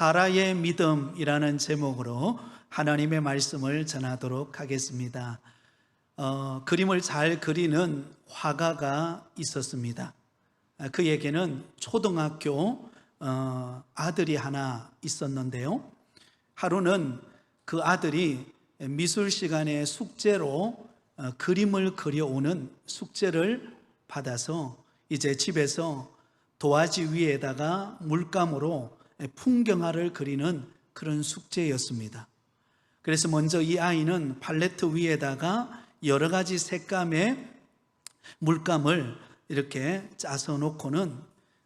사라의 믿음이라는 제목으로 하나님의 말씀을 전하도록 하겠습니다. 그림을 잘 그리는 화가가 있었습니다. 그에게는 초등학교 아들이 하나 있었는데요, 하루는 그 아들이 미술 시간에 숙제로 그림을 그려오는 숙제를 받아서 이제 집에서 도화지 위에다가 물감으로 풍경화를 그리는 그런 숙제였습니다. 그래서 먼저 이 아이는 팔레트 위에다가 여러 가지 색감의 물감을 이렇게 짜서 놓고는,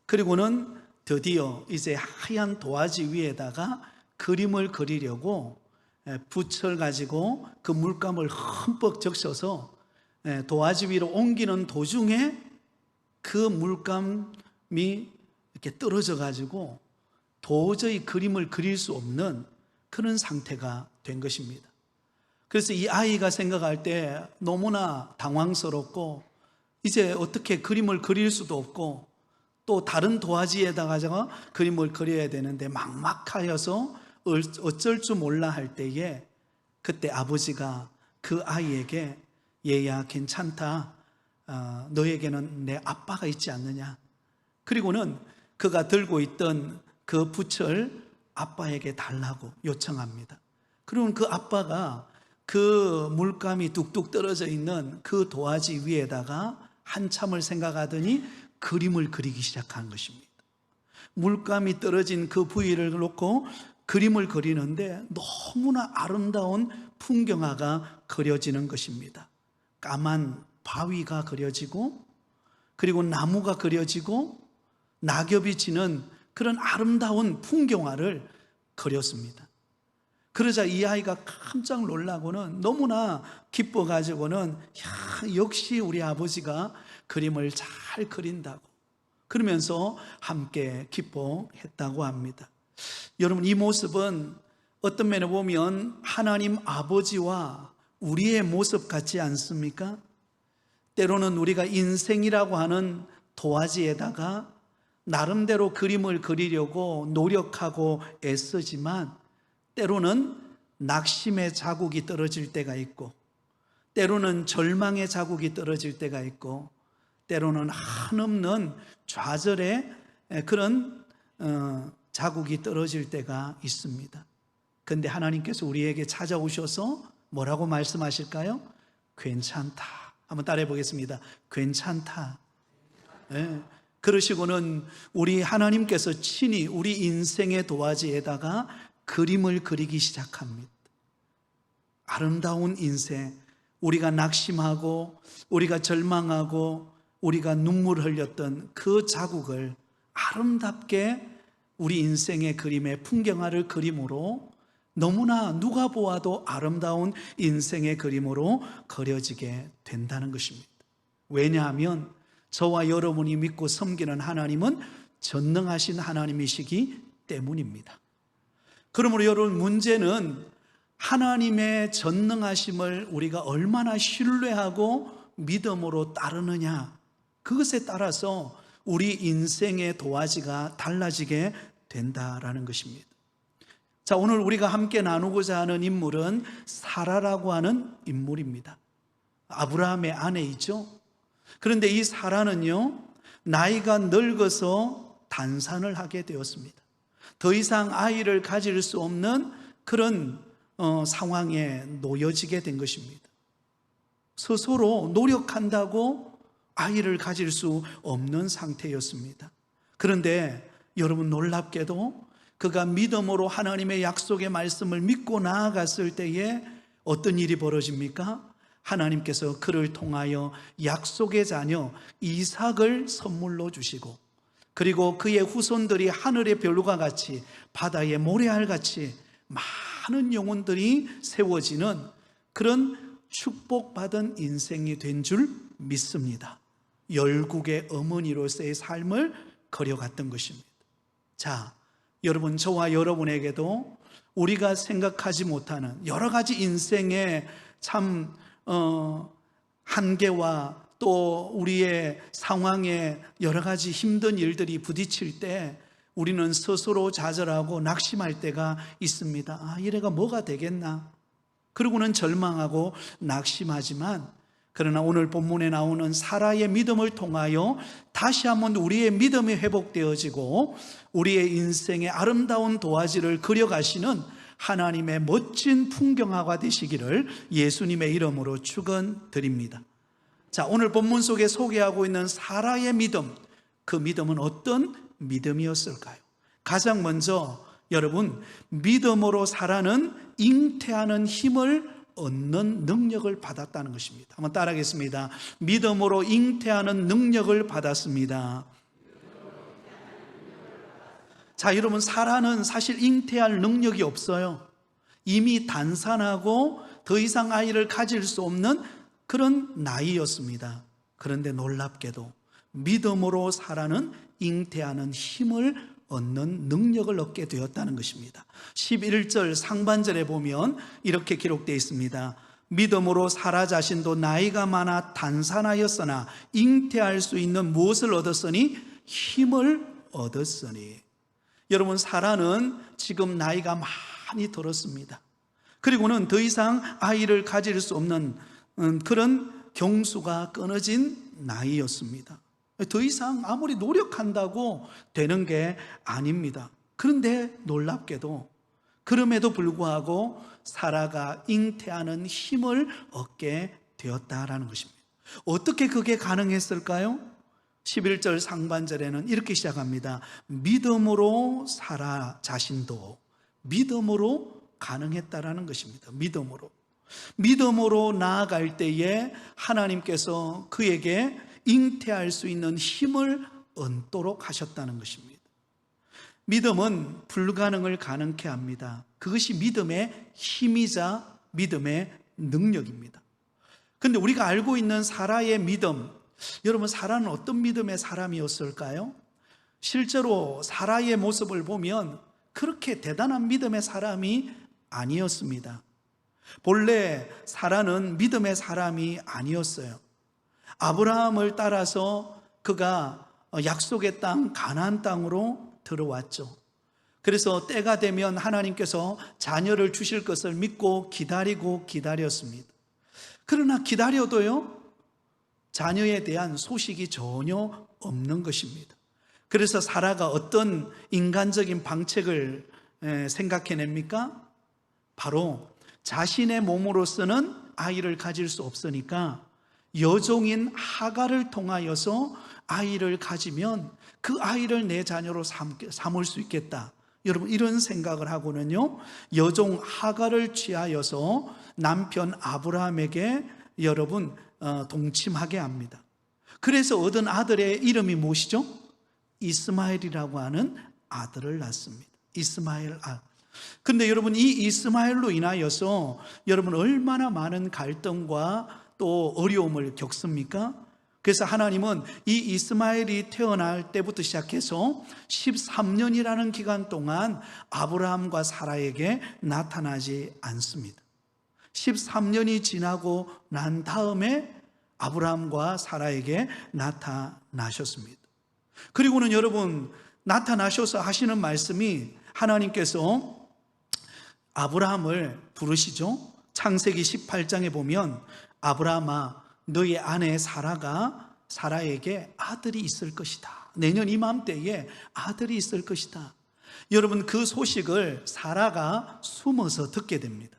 그리고는 드디어 이제 하얀 도화지 위에다가 그림을 그리려고 붓을 가지고 그 물감을 흠뻑 적셔서 도화지 위로 옮기는 도중에 그 물감이 이렇게 떨어져 가지고 도저히 그림을 그릴 수 없는 그런 상태가 된 것입니다. 그래서 이 아이가 생각할 때 너무나 당황스럽고, 이제 어떻게 그림을 그릴 수도 없고 또 다른 도화지에다가 그림을 그려야 되는데 막막하여서 어쩔 줄 몰라 할 때에, 그때 아버지가 그 아이에게 얘야 괜찮다, 너에게는 내 아빠가 있지 않느냐, 그리고는 그가 들고 있던 그 붓을 아빠에게 달라고 요청합니다. 그러면 그 아빠가 그 물감이 뚝뚝 떨어져 있는 그 도화지 위에다가 한참을 생각하더니 그림을 그리기 시작한 것입니다. 물감이 떨어진 그 부위를 놓고 그림을 그리는데 너무나 아름다운 풍경화가 그려지는 것입니다. 까만 바위가 그려지고, 그리고 나무가 그려지고, 낙엽이 지는 그런 아름다운 풍경화를 그렸습니다. 그러자 이 아이가 깜짝 놀라고는, 너무나 기뻐가지고는 역시 우리 아버지가 그림을 잘 그린다고, 그러면서 함께 기뻐했다고 합니다. 여러분, 이 모습은 어떤 면에 보면 하나님 아버지와 우리의 모습 같지 않습니까? 때로는 우리가 인생이라고 하는 도화지에다가 나름대로 그림을 그리려고 노력하고 애쓰지만, 때로는 낙심의 자국이 떨어질 때가 있고, 때로는 절망의 자국이 떨어질 때가 있고, 때로는 한없는 좌절의 그런 자국이 떨어질 때가 있습니다. 그런데 하나님께서 우리에게 찾아오셔서 뭐라고 말씀하실까요? 괜찮다. 한번 따라해 보겠습니다. 괜찮다. 네. 그러시고는 우리 하나님께서 친히 우리 인생의 도화지에다가 그림을 그리기 시작합니다. 아름다운 인생, 우리가 낙심하고 우리가 절망하고 우리가 눈물 흘렸던 그 자국을 아름답게 우리 인생의 그림의 풍경화를 그림으로, 너무나 누가 보아도 아름다운 인생의 그림으로 그려지게 된다는 것입니다. 왜냐하면 저와 여러분이 믿고 섬기는 하나님은 전능하신 하나님이시기 때문입니다. 그러므로 여러분, 문제는 하나님의 전능하심을 우리가 얼마나 신뢰하고 믿음으로 따르느냐, 그것에 따라서 우리 인생의 도화지가 달라지게 된다라는 것입니다. 자, 오늘 우리가 함께 나누고자 하는 인물은 사라라고 하는 인물입니다. 아브라함의 아내이죠. 그런데 이 사라는요, 나이가 늙어서 단산을 하게 되었습니다. 더 이상 아이를 가질 수 없는 그런 상황에 놓여지게 된 것입니다. 스스로 노력한다고 아이를 가질 수 없는 상태였습니다. 그런데 여러분, 놀랍게도 그가 믿음으로 하나님의 약속의 말씀을 믿고 나아갔을 때에 어떤 일이 벌어집니까? 하나님께서 그를 통하여 약속의 자녀 이삭을 선물로 주시고, 그리고 그의 후손들이 하늘의 별과 같이 바다의 모래알같이 많은 영혼들이 세워지는 그런 축복받은 인생이 된 줄 믿습니다. 열국의 어머니로서의 삶을 그려갔던 것입니다. 자, 여러분, 저와 여러분에게도 우리가 생각하지 못하는 여러 가지 인생의 참 한계와 또 우리의 상황에 여러 가지 힘든 일들이 부딪힐 때 우리는 스스로 좌절하고 낙심할 때가 있습니다. 이래가 뭐가 되겠나? 그러고는 절망하고 낙심하지만, 그러나 오늘 본문에 나오는 사라의 믿음을 통하여 다시 한번 우리의 믿음이 회복되어지고 우리의 인생의 아름다운 도화지를 그려가시는 하나님의 멋진 풍경화가 되시기를 예수님의 이름으로 축원드립니다. 자, 오늘 본문 속에 소개하고 있는 사라의 믿음, 그 믿음은 어떤 믿음이었을까요? 가장 먼저 여러분, 믿음으로 사라는 잉태하는 힘을 얻는 능력을 받았다는 것입니다. 한번 따라하겠습니다. 믿음으로 잉태하는 능력을 받았습니다. 자, 여러분, 사라는 사실 잉태할 능력이 없어요. 이미 단산하고 더 이상 아이를 가질 수 없는 그런 나이였습니다. 그런데 놀랍게도 믿음으로 사라는 잉태하는 힘을 얻는 능력을 얻게 되었다는 것입니다. 11절 상반절에 보면 이렇게 기록되어 있습니다. 믿음으로 사라 자신도 나이가 많아 단산하였으나 잉태할 수 있는 무엇을 얻었으니? 힘을 얻었으니. 여러분, 사라는 지금 나이가 많이 들었습니다. 그리고는 더 이상 아이를 가질 수 없는 그런 경수가 끊어진 나이였습니다. 더 이상 아무리 노력한다고 되는 게 아닙니다. 그런데 놀랍게도 그럼에도 불구하고 사라가 잉태하는 힘을 얻게 되었다라는 것입니다. 어떻게 그게 가능했을까요? 11절 상반절에는 이렇게 시작합니다. 믿음으로 사라 자신도 믿음으로 가능했다라는 것입니다. 믿음으로 나아갈 때에 하나님께서 그에게 잉태할 수 있는 힘을 얻도록 하셨다는 것입니다. 믿음은 불가능을 가능케 합니다. 그것이 믿음의 힘이자 믿음의 능력입니다. 그런데 우리가 알고 있는 사라의 믿음, 여러분, 사라는 어떤 믿음의 사람이었을까요? 실제로 사라의 모습을 보면 그렇게 대단한 믿음의 사람이 아니었습니다. 본래 사라는 믿음의 사람이 아니었어요. 아브라함을 따라서 그가 약속의 땅 가나안 땅으로 들어왔죠. 그래서 때가 되면 하나님께서 자녀를 주실 것을 믿고 기다렸습니다. 그러나 기다려도요, 자녀에 대한 소식이 전혀 없는 것입니다. 그래서 사라가 어떤 인간적인 방책을 생각해냅니까? 바로 자신의 몸으로서는 아이를 가질 수 없으니까 여종인 하갈을 통하여서 아이를 가지면 그 아이를 내 자녀로 삼을 수 있겠다. 여러분, 이런 생각을 하고는요, 여종 하갈을 취하여서 남편 아브라함에게 여러분 동침하게 합니다. 그래서 얻은 아들의 이름이 무엇이죠? 이스마엘이라고 하는 아들을 낳습니다. 이스마엘 아들. 근데 여러분, 이 이스마엘로 인하여서 여러분 얼마나 많은 갈등과 또 어려움을 겪습니까? 그래서 하나님은 이 이스마엘이 태어날 때부터 시작해서 13년이라는 기간 동안 아브라함과 사라에게 나타나지 않습니다. 13년이 지나고 난 다음에 아브라함과 사라에게 나타나셨습니다. 그리고는 여러분, 나타나셔서 하시는 말씀이, 하나님께서 아브라함을 부르시죠. 창세기 18장에 보면 아브라함아, 너의 아내 사라에게 아들이 있을 것이다. 내년 이맘때에 아들이 있을 것이다. 여러분, 그 소식을 사라가 숨어서 듣게 됩니다.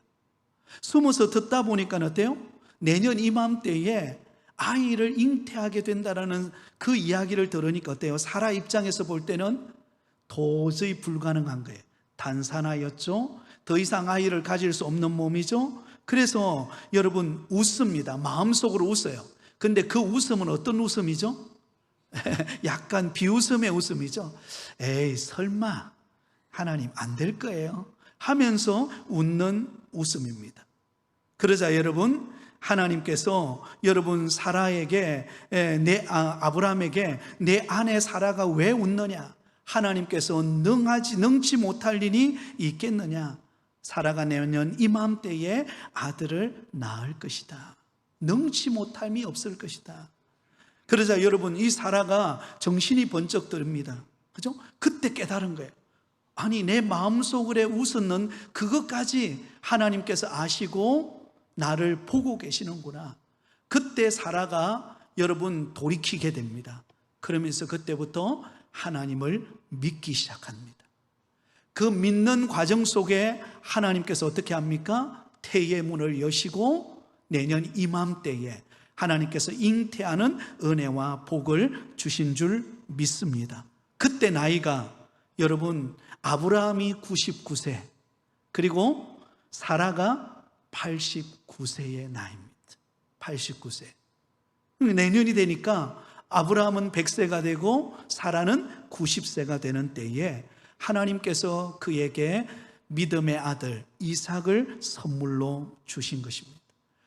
숨어서 듣다 보니까 어때요? 내년 이맘때에 아이를 잉태하게 된다라는 그 이야기를 들으니까 어때요? 사라 입장에서 볼 때는 도저히 불가능한 거예요. 단산하였죠. 더 이상 아이를 가질 수 없는 몸이죠. 그래서 여러분 웃습니다. 마음속으로 웃어요. 근데 그 웃음은 어떤 웃음이죠? 약간 비웃음의 웃음이죠. 에이, 설마 하나님 안 될 거예요 하면서 웃는 웃음입니다. 그러자 여러분, 하나님께서 여러분 사라에게 아브라함에게 내 아내 사라가 왜 웃느냐? 하나님께서 능치 못할 일이 있겠느냐? 사라가 내년 이맘때에 아들을 낳을 것이다. 능치 못함이 없을 것이다. 그러자 여러분, 이 사라가 정신이 번쩍 듭니다. 그죠? 그때 깨달은 거예요. 아니, 내 마음속에 웃었는 그것까지 하나님께서 아시고 나를 보고 계시는구나. 그때 사라가 여러분 돌이키게 됩니다. 그러면서 그때부터 하나님을 믿기 시작합니다. 그 믿는 과정 속에 하나님께서 어떻게 합니까? 태의 문을 여시고 내년 이맘때에 하나님께서 잉태하는 은혜와 복을 주신 줄 믿습니다. 그때 나이가 여러분 아브라함이 99세 그리고 사라가 89세의 나이입니다. 89세. 내년이 되니까 아브라함은 100세가 되고 사라는 90세가 되는 때에 하나님께서 그에게 믿음의 아들 이삭을 선물로 주신 것입니다.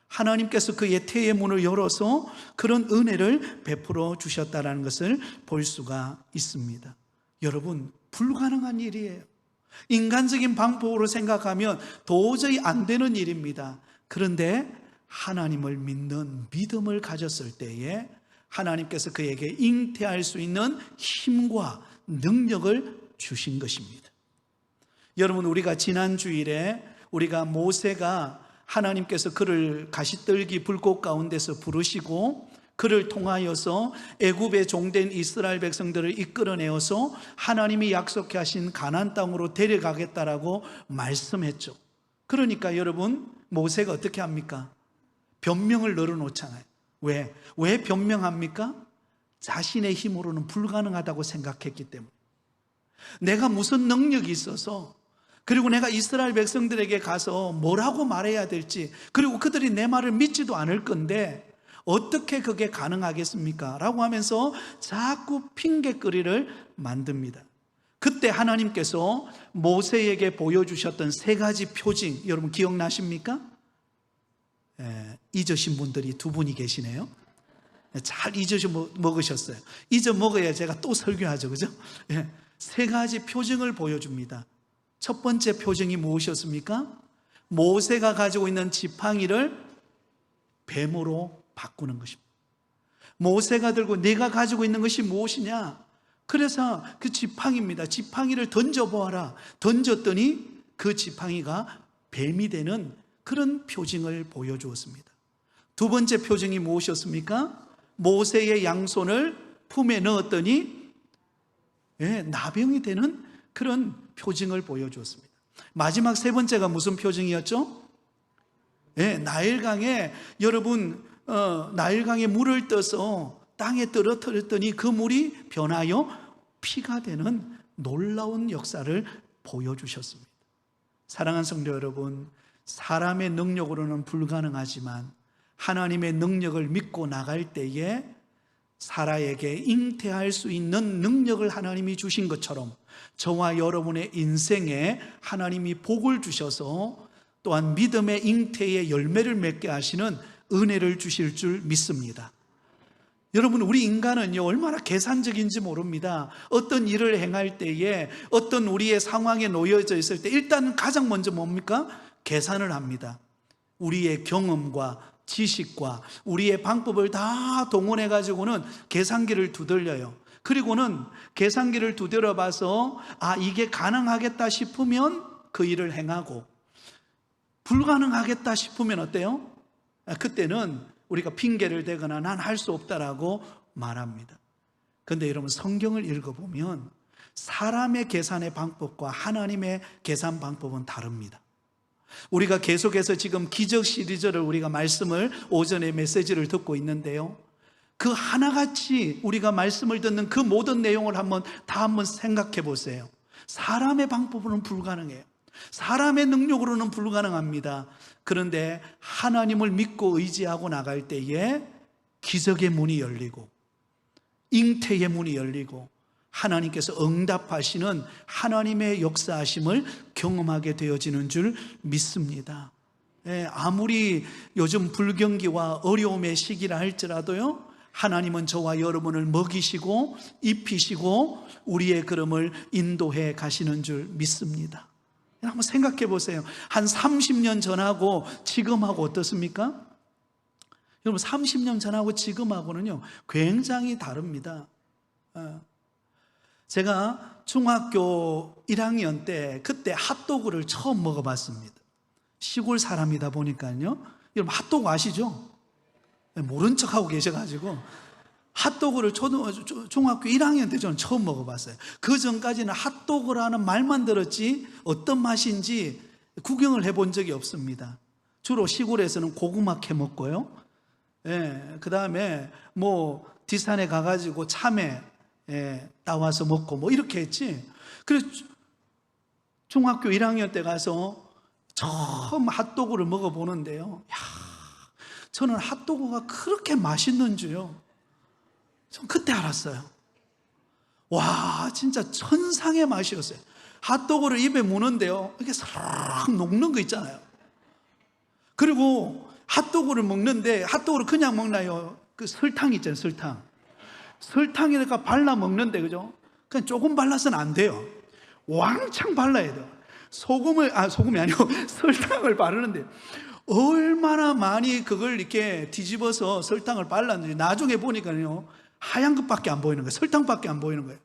하나님께서 그의 태의 문을 열어서 그런 은혜를 베풀어 주셨다는 것을 볼 수가 있습니다. 여러분, 불가능한 일이에요. 인간적인 방법으로 생각하면 도저히 안 되는 일입니다. 그런데 하나님을 믿는 믿음을 가졌을 때에 하나님께서 그에게 잉태할 수 있는 힘과 능력을 주신 것입니다. 여러분, 우리가 지난 주일에 우리가 모세가 하나님께서 그를 가시떨기 불꽃 가운데서 부르시고 그를 통하여서 애굽에 종된 이스라엘 백성들을 이끌어내어서 하나님이 약속해 하신 가나안 땅으로 데려가겠다라고 말씀했죠. 그러니까 여러분, 모세가 어떻게 합니까? 변명을 널어놓잖아요. 왜 변명합니까? 자신의 힘으로는 불가능하다고 생각했기 때문에. 내가 무슨 능력이 있어서, 그리고 내가 이스라엘 백성들에게 가서 뭐라고 말해야 될지, 그리고 그들이 내 말을 믿지도 않을 건데 어떻게 그게 가능하겠습니까? 라고 하면서 자꾸 핑계거리를 만듭니다. 그때 하나님께서 모세에게 보여주셨던 세 가지 표징, 여러분 기억나십니까? 잊으신 분들이 두 분이 계시네요. 잘 잊어먹으셨어요. 잊어먹어야 제가 또 설교하죠, 그죠? 세 가지 표징을 보여줍니다. 첫 번째 표징이 무엇이었습니까? 모세가 가지고 있는 지팡이를 뱀으로 바꾸는 것입니다. 모세가 들고 내가 가지고 있는 것이 무엇이냐? 그래서 그 지팡이입니다. 지팡이를 던져보아라. 던졌더니 그 지팡이가 뱀이 되는 그런 표징을 보여주었습니다. 두 번째 표징이 무엇이었습니까? 모세의 양손을 품에 넣었더니 나병이 되는 그런 표징을 보여주었습니다. 마지막 세 번째가 무슨 표징이었죠? 나일강에 여러분 나일강에 물을 떠서 땅에 떨어뜨렸더니 그 물이 변하여 피가 되는 놀라운 역사를 보여주셨습니다. 사랑하는 성도 여러분, 사람의 능력으로는 불가능하지만 하나님의 능력을 믿고 나갈 때에 사라에게 잉태할 수 있는 능력을 하나님이 주신 것처럼 저와 여러분의 인생에 하나님이 복을 주셔서 또한 믿음의 잉태의 열매를 맺게 하시는 은혜를 주실 줄 믿습니다. 여러분, 우리 인간은요 얼마나 계산적인지 모릅니다. 어떤 일을 행할 때에 어떤 우리의 상황에 놓여져 있을 때 일단 가장 먼저 뭡니까? 계산을 합니다. 우리의 경험과 지식과 우리의 방법을 다 동원해 가지고는 계산기를 두들려요. 그리고는 계산기를 두드려 봐서 이게 가능하겠다 싶으면 그 일을 행하고, 불가능하겠다 싶으면 어때요? 그때는 우리가 핑계를 대거나 난 할 수 없다라고 말합니다. 그런데 여러분, 성경을 읽어보면 사람의 계산의 방법과 하나님의 계산 방법은 다릅니다. 우리가 계속해서 지금 기적 시리즈를 우리가 말씀을 오전에 메시지를 듣고 있는데요, 그 하나같이 우리가 말씀을 듣는 그 모든 내용을 한번 생각해 보세요. 사람의 방법으로는 불가능해요. 사람의 능력으로는 불가능합니다. 그런데 하나님을 믿고 의지하고 나갈 때에 기적의 문이 열리고 잉태의 문이 열리고 하나님께서 응답하시는 하나님의 역사하심을 경험하게 되어지는 줄 믿습니다. 아무리 요즘 불경기와 어려움의 시기라 할지라도요, 하나님은 저와 여러분을 먹이시고 입히시고 우리의 걸음을 인도해 가시는 줄 믿습니다. 한번 생각해 보세요. 한 30년 전하고 지금하고 어떻습니까? 여러분, 30년 전하고 지금하고는요 굉장히 다릅니다. 제가 중학교 1학년 때 그때 핫도그를 처음 먹어봤습니다. 시골 사람이다 보니까요. 여러분 핫도그 아시죠? 모른 척하고 계셔가지고 핫도그를 중학교 1학년 때 저는 처음 먹어봤어요. 그 전까지는 핫도그라는 말만 들었지 어떤 맛인지 구경을 해본 적이 없습니다. 주로 시골에서는 고구마 캐 먹고요. 그 다음에 뭐 뒷산에 가가지고 참외 따와서 먹고 뭐 이렇게 했지. 그래서 중학교 1학년 때 가서 처음 핫도그를 먹어보는데요. 야, 저는 핫도그가 그렇게 맛있는 줄요. 전 그때 알았어요. 와, 진짜 천상의 맛이었어요. 핫도그를 입에 무는데요, 이렇게 싹 녹는 거 있잖아요. 그리고 핫도그를 먹는데 핫도그를 그냥 먹나요? 그 설탕 있잖아요, 설탕. 설탕에다가 발라 먹는데, 그죠? 그냥 조금 발라서는 안 돼요. 왕창 발라야 돼요. 소금이 아니고 설탕을 바르는데 얼마나 많이 그걸 이렇게 뒤집어서 설탕을 발랐는지 나중에 보니까요, 하얀 것밖에 안 보이는 거예요. 설탕밖에 안 보이는 거예요.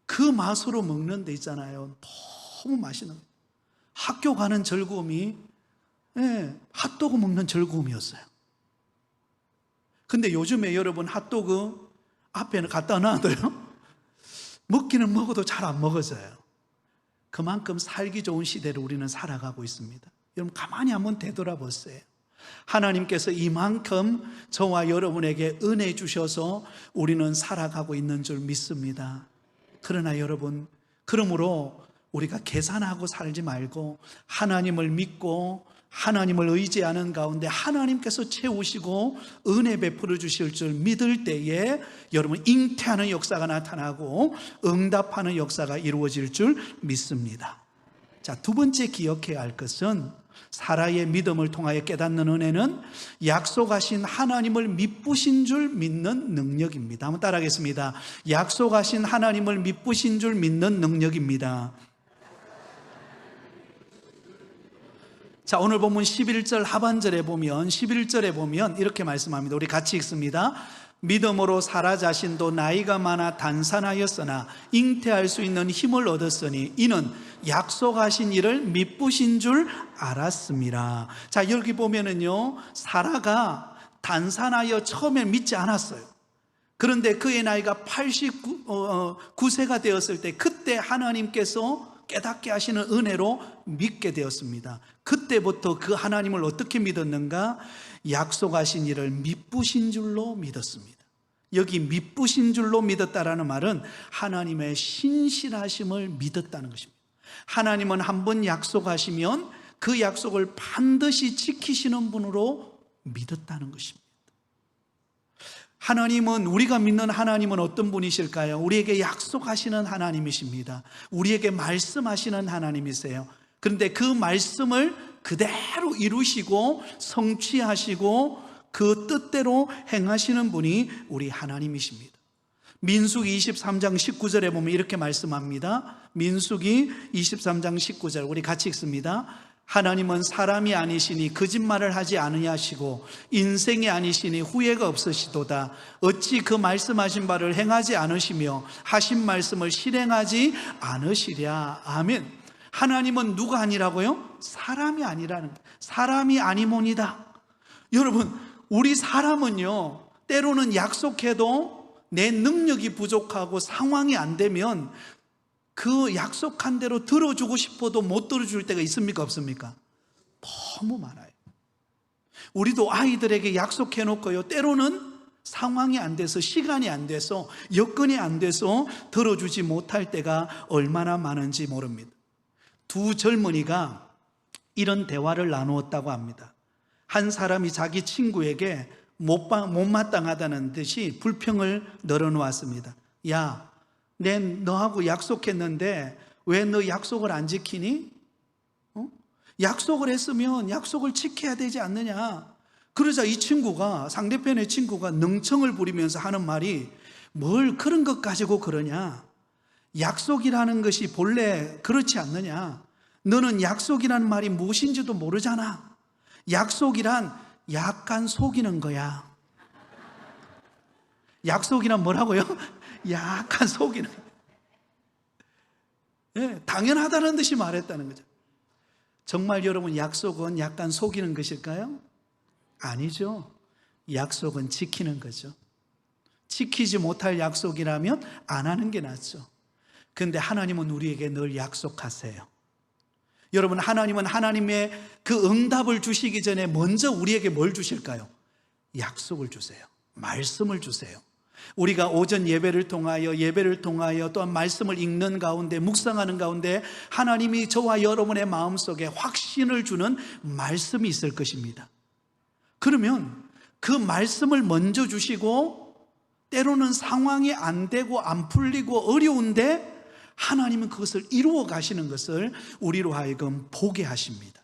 그 맛으로 먹는 데 있잖아요. 너무 맛있는 거예요. 학교 가는 즐거움이 핫도그 먹는 즐거움이었어요. 근데 요즘에 여러분 핫도그 앞에는 갖다 놔둬요. 먹기는 먹어도 잘 안 먹어져요. 그만큼 살기 좋은 시대를 우리는 살아가고 있습니다. 여러분 가만히 한번 되돌아보세요. 하나님께서 이만큼 저와 여러분에게 은혜 주셔서 우리는 살아가고 있는 줄 믿습니다. 그러나 여러분, 그러므로 우리가 계산하고 살지 말고 하나님을 믿고 하나님을 의지하는 가운데 하나님께서 채우시고 은혜 베풀어 주실 줄 믿을 때에 여러분 잉태하는 역사가 나타나고 응답하는 역사가 이루어질 줄 믿습니다. 자, 두 번째 기억해야 할 것은 사라의 믿음을 통하여 깨닫는 은혜는 약속하신 하나님을 미쁘신 줄 믿는 능력입니다. 한번 따라하겠습니다. 약속하신 하나님을 미쁘신 줄 믿는 능력입니다. 자, 오늘 본문 11절 하반절에 보면 11절에 보면 이렇게 말씀합니다. 우리 같이 읽습니다. 믿음으로 사라 자신도 나이가 많아 단산하였으나 잉태할 수 있는 힘을 얻었으니 이는 약속하신 이를 미쁘신 줄 알았습니다. 자, 여기 보면은요, 사라가 단산하여 처음에 믿지 않았어요. 그런데 그의 나이가 89세가 되었을 때 그때 하나님께서 깨닫게 하시는 은혜로 믿게 되었습니다. 그때부터 그 하나님을 어떻게 믿었는가? 약속하신 이를 미쁘신 줄로 믿었습니다. 여기 미쁘신 줄로 믿었다라는 말은 하나님의 신실하심을 믿었다는 것입니다. 하나님은 한번 약속하시면 그 약속을 반드시 지키시는 분으로 믿었다는 것입니다. 하나님은, 우리가 믿는 하나님은 어떤 분이실까요? 우리에게 약속하시는 하나님이십니다. 우리에게 말씀하시는 하나님이세요. 그런데 그 말씀을 그대로 이루시고 성취하시고 그 뜻대로 행하시는 분이 우리 하나님이십니다. 민수기 23장 19절에 보면 이렇게 말씀합니다. 민수기 23장 19절 우리 같이 읽습니다. 하나님은 사람이 아니시니 거짓말을 하지 않으시고 인생이 아니시니 후회가 없으시도다. 어찌 그 말씀하신 바를 행하지 않으시며 하신 말씀을 실행하지 않으시랴. 아멘. 하나님은 누가 아니라고요? 사람이 아니라는 거예요. 사람이 아니모니다. 여러분, 우리 사람은요, 때로는 약속해도 내 능력이 부족하고 상황이 안 되면 그 약속한 대로 들어주고 싶어도 못 들어줄 때가 있습니까? 없습니까? 너무 많아요. 우리도 아이들에게 약속해놓고요, 때로는 상황이 안 돼서, 시간이 안 돼서, 여건이 안 돼서 들어주지 못할 때가 얼마나 많은지 모릅니다. 두 젊은이가 이런 대화를 나누었다고 합니다. 한 사람이 자기 친구에게 못마땅하다는 듯이 불평을 늘어놓았습니다. 야, 내 너하고 약속했는데 왜 너 약속을 안 지키니? 약속을 했으면 약속을 지켜야 되지 않느냐? 그러자 이 친구가, 상대편의 친구가 능청을 부리면서 하는 말이, 뭘 그런 것 가지고 그러냐? 약속이라는 것이 본래 그렇지 않느냐? 너는 약속이라는 말이 무엇인지도 모르잖아. 약속이란 약간 속이는 거야. 약속이란 뭐라고요? 약간 속이는 거야. 예, 당연하다는 듯이 말했다는 거죠. 정말 여러분, 약속은 약간 속이는 것일까요? 아니죠. 약속은 지키는 거죠. 지키지 못할 약속이라면 안 하는 게 낫죠. 그런데 하나님은 우리에게 늘 약속하세요. 여러분, 하나님은 하나님의 그 응답을 주시기 전에 먼저 우리에게 뭘 주실까요? 약속을 주세요. 말씀을 주세요. 우리가 오전 예배를 통하여 또한 말씀을 읽는 가운데, 묵상하는 가운데 하나님이 저와 여러분의 마음속에 확신을 주는 말씀이 있을 것입니다. 그러면 그 말씀을 먼저 주시고, 때로는 상황이 안 되고 안 풀리고 어려운데 하나님은 그것을 이루어 가시는 것을 우리로 하여금 보게 하십니다.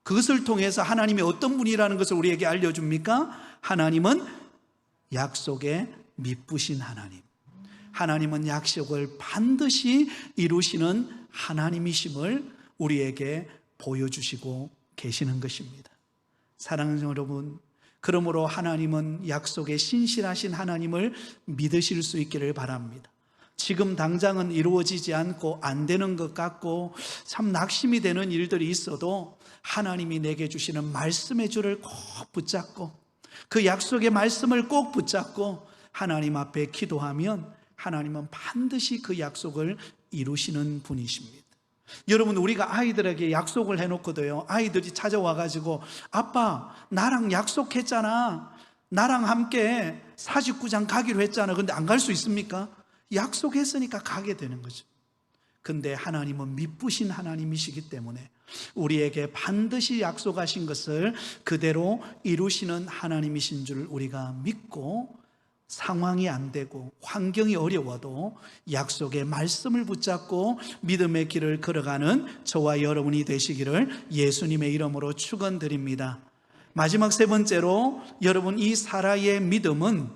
그것을 통해서 하나님이 어떤 분이라는 것을 우리에게 알려줍니까? 하나님은 약속에 미쁘신 하나님, 하나님은 약속을 반드시 이루시는 하나님이심을 우리에게 보여주시고 계시는 것입니다. 사랑하는 여러분, 그러므로 하나님은 약속에 신실하신 하나님을 믿으실 수 있기를 바랍니다. 지금 당장은 이루어지지 않고 안 되는 것 같고 참 낙심이 되는 일들이 있어도 하나님이 내게 주시는 말씀의 줄을 꼭 붙잡고, 그 약속의 말씀을 꼭 붙잡고 하나님 앞에 기도하면 하나님은 반드시 그 약속을 이루시는 분이십니다. 여러분, 우리가 아이들에게 약속을 해놓고도요, 아이들이 찾아와가지고 아빠, 나랑 약속했잖아, 나랑 함께 49장 가기로 했잖아, 근데 안 갈 수 있습니까? 약속했으니까 가게 되는 거죠. 근데 하나님은 미쁘신 하나님이시기 때문에 우리에게 반드시 약속하신 것을 그대로 이루시는 하나님이신 줄 우리가 믿고, 상황이 안 되고 환경이 어려워도 약속의 말씀을 붙잡고 믿음의 길을 걸어가는 저와 여러분이 되시기를 예수님의 이름으로 축원드립니다. 마지막 세 번째로, 여러분, 이 사라의 믿음은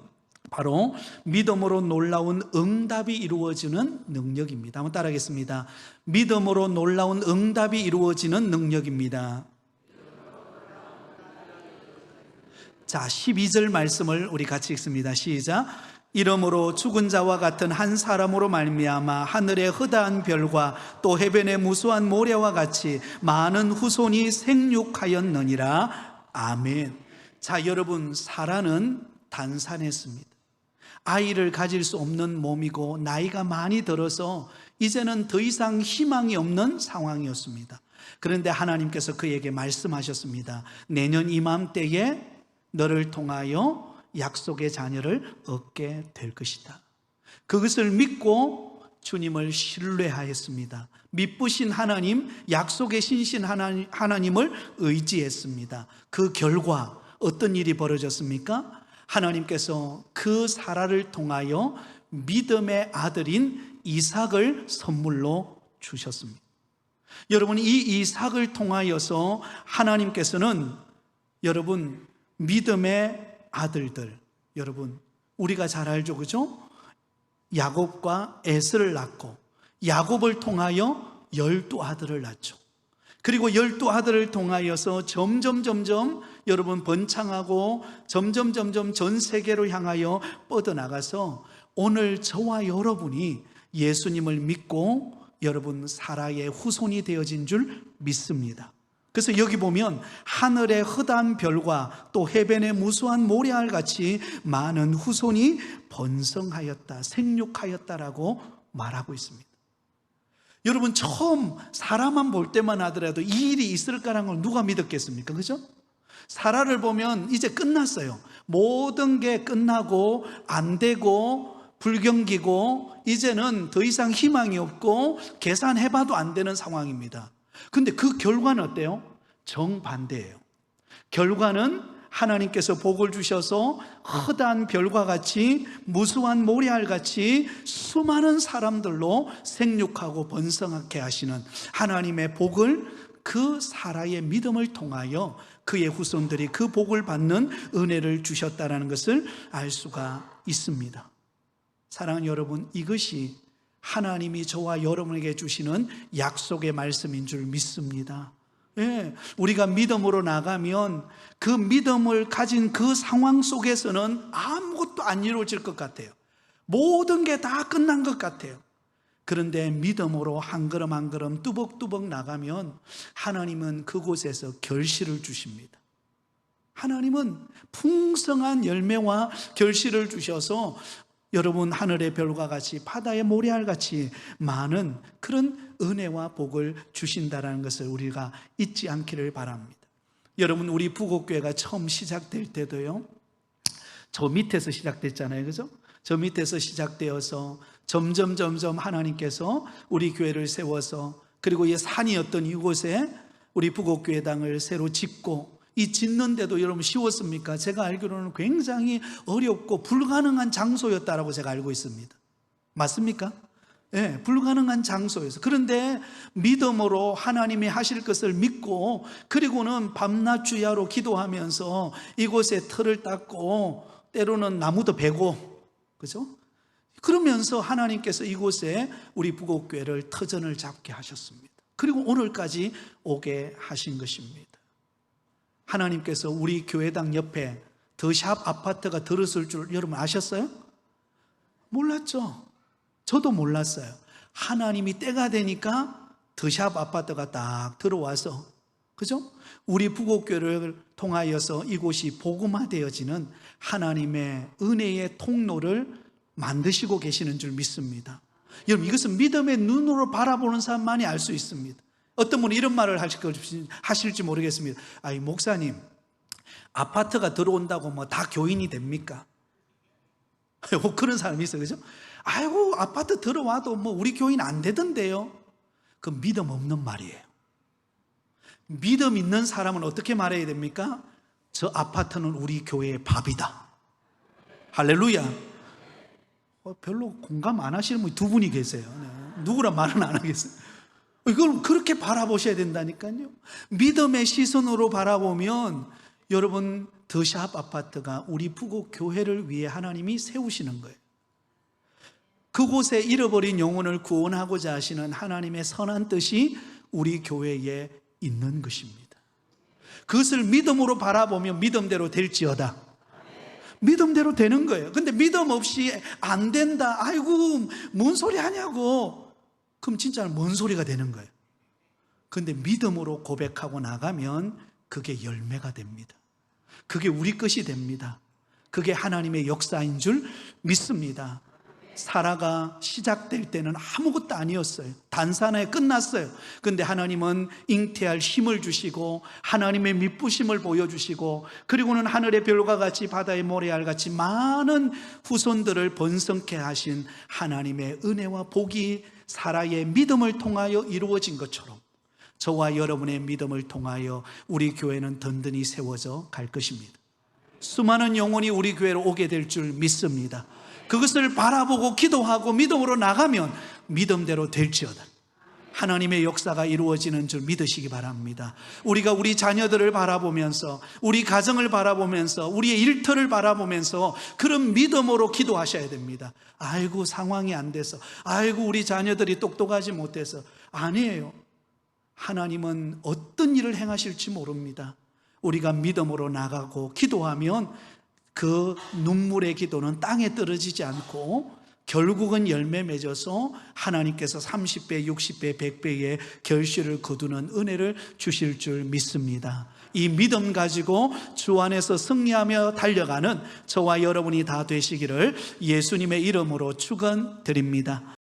바로 믿음으로 놀라운 응답이 이루어지는 능력입니다. 한번 따라하겠습니다. 믿음으로 놀라운 응답이 이루어지는 능력입니다. 자, 12절 말씀을 우리 같이 읽습니다. 시작. 이러므로 죽은 자와 같은 한 사람으로 말미암아 하늘의 허다한 별과 또 해변의 무수한 모래와 같이 많은 후손이 생육하였느니라. 아멘. 자, 여러분, 사라는 단산했습니다. 아이를 가질 수 없는 몸이고 나이가 많이 들어서 이제는 더 이상 희망이 없는 상황이었습니다. 그런데 하나님께서 그에게 말씀하셨습니다. 내년 이맘때에 너를 통하여 약속의 자녀를 얻게 될 것이다. 그것을 믿고 주님을 신뢰하였습니다. 미쁘신 하나님, 약속의 신신 하나님을 의지했습니다. 그 결과 어떤 일이 벌어졌습니까? 하나님께서 그 사라를 통하여 믿음의 아들인 이삭을 선물로 주셨습니다. 여러분, 이 이삭을 통하여서 하나님께서는 여러분 믿음의 아들들, 여러분 우리가 잘 알죠, 그죠? 야곱과 에서를 낳고 야곱을 통하여 12아들을 낳죠. 그리고 12아들을 통하여서 점점 여러분 번창하고 점점 전 세계로 향하여 뻗어나가서 오늘 저와 여러분이 예수님을 믿고 여러분 사라의 후손이 되어진 줄 믿습니다. 그래서 여기 보면 하늘의 허다한 별과 또 해변의 무수한 모래알 같이 많은 후손이 번성하였다, 생육하였다라고 말하고 있습니다. 여러분, 처음 사라만 볼 때만 하더라도 이 일이 있을 거라는 걸 누가 믿었겠습니까? 그죠? 사라를 보면 이제 끝났어요. 모든 게 끝나고 안 되고 불경기고 이제는 더 이상 희망이 없고 계산해봐도 안 되는 상황입니다. 근데 그 결과는 어때요? 정반대예요. 결과는 하나님께서 복을 주셔서 허다한 별과 같이 무수한 모래알 같이 수많은 사람들로 생육하고 번성하게 하시는 하나님의 복을, 그 사라의 믿음을 통하여 그의 후손들이 그 복을 받는 은혜를 주셨다는 것을 알 수가 있습니다. 사랑하는 여러분, 이것이 하나님이 저와 여러분에게 주시는 약속의 말씀인 줄 믿습니다. 예, 우리가 믿음으로 나가면 그 믿음을 가진 그 상황 속에서는 아무것도 안 이루어질 것 같아요. 모든 게 다 끝난 것 같아요. 그런데 믿음으로 한 걸음 한 걸음 뚜벅뚜벅 나가면 하나님은 그곳에서 결실을 주십니다. 하나님은 풍성한 열매와 결실을 주셔서 여러분 하늘의 별과 같이 바다의 모래알같이 많은 그런 은혜와 복을 주신다는 것을 우리가 잊지 않기를 바랍니다. 여러분, 우리 부곡교회가 처음 시작될 때도요, 저 밑에서 시작됐잖아요, 그죠? 저 밑에서 시작되어서 점점 하나님께서 우리 교회를 세워서, 그리고 이 산이었던 이곳에 우리 부곡교회당을 새로 짓고, 이 짓는데도 여러분 쉬웠습니까? 제가 알기로는 굉장히 어렵고 불가능한 장소였다라고 제가 알고 있습니다. 맞습니까? 예, 불가능한 장소에서. 그런데 믿음으로 하나님이 하실 것을 믿고, 그리고는 밤낮 주야로 기도하면서 이곳에 틀을 닦고 때로는 나무도 베고, 그죠? 그러면서 하나님께서 이곳에 우리 부곡교회를 터전을 잡게 하셨습니다. 그리고 오늘까지 오게 하신 것입니다. 하나님께서 우리 교회당 옆에 더샵 아파트가 들었을 줄 여러분 아셨어요? 몰랐죠? 저도 몰랐어요. 하나님이 때가 되니까 더샵 아파트가 딱 들어와서, 그죠? 우리 부곡교회를 통하여서 이곳이 복음화되어지는 하나님의 은혜의 통로를 만드시고 계시는 줄 믿습니다. 여러분, 이것은 믿음의 눈으로 바라보는 사람만이 알 수 있습니다. 어떤 분이 이런 말을 하실지 모르겠습니다. 아이, 목사님, 아파트가 들어온다고 뭐 다 교인이 됩니까? 그런 사람이 있어요, 그죠? 아이고, 아파트 들어와도 뭐 우리 교인 안 되던데요. 그 믿음 없는 말이에요. 믿음 있는 사람은 어떻게 말해야 됩니까? 저 아파트는 우리 교회의 밥이다. 할렐루야. 별로 공감 안 하시는 분이 두 분이 계세요. 네. 누구랑 말은 안 하겠어요. 이걸 그렇게 바라보셔야 된다니까요. 믿음의 시선으로 바라보면 여러분, 더샵 아파트가 우리 부곡교회를 위해 하나님이 세우시는 거예요. 그곳에 잃어버린 영혼을 구원하고자 하시는 하나님의 선한 뜻이 우리 교회에 있는 것입니다. 그것을 믿음으로 바라보면 믿음대로 될지어다. 믿음대로 되는 거예요. 근데 믿음 없이 안 된다, 아이고 뭔 소리 하냐고, 그럼 진짜 뭔 소리가 되는 거예요. 근데 믿음으로 고백하고 나가면 그게 열매가 됩니다. 그게 우리 것이 됩니다. 그게 하나님의 역사인 줄 믿습니다. 사라가 시작될 때는 아무것도 아니었어요. 단산에 끝났어요. 근데 하나님은 잉태할 힘을 주시고 하나님의 미쁘심을 보여주시고, 그리고는 하늘의 별과 같이 바다의 모래알 같이 많은 후손들을 번성케 하신 하나님의 은혜와 복이 사라의 믿음을 통하여 이루어진 것처럼 저와 여러분의 믿음을 통하여 우리 교회는 든든히 세워져 갈 것입니다. 수많은 영혼이 우리 교회로 오게 될 줄 믿습니다. 그것을 바라보고 기도하고 믿음으로 나가면 믿음대로 될지어다. 하나님의 역사가 이루어지는 줄 믿으시기 바랍니다. 우리가 우리 자녀들을 바라보면서, 우리 가정을 바라보면서, 우리의 일터를 바라보면서 그런 믿음으로 기도하셔야 됩니다. 아이고 상황이 안 돼서, 아이고 우리 자녀들이 똑똑하지 못해서. 아니에요. 하나님은 어떤 일을 행하실지 모릅니다. 우리가 믿음으로 나가고 기도하면 그 눈물의 기도는 땅에 떨어지지 않고 결국은 열매 맺어서 하나님께서 30배, 60배, 100배의 결실을 거두는 은혜를 주실 줄 믿습니다. 이 믿음 가지고 주 안에서 승리하며 달려가는 저와 여러분이 다 되시기를 예수님의 이름으로 축원드립니다.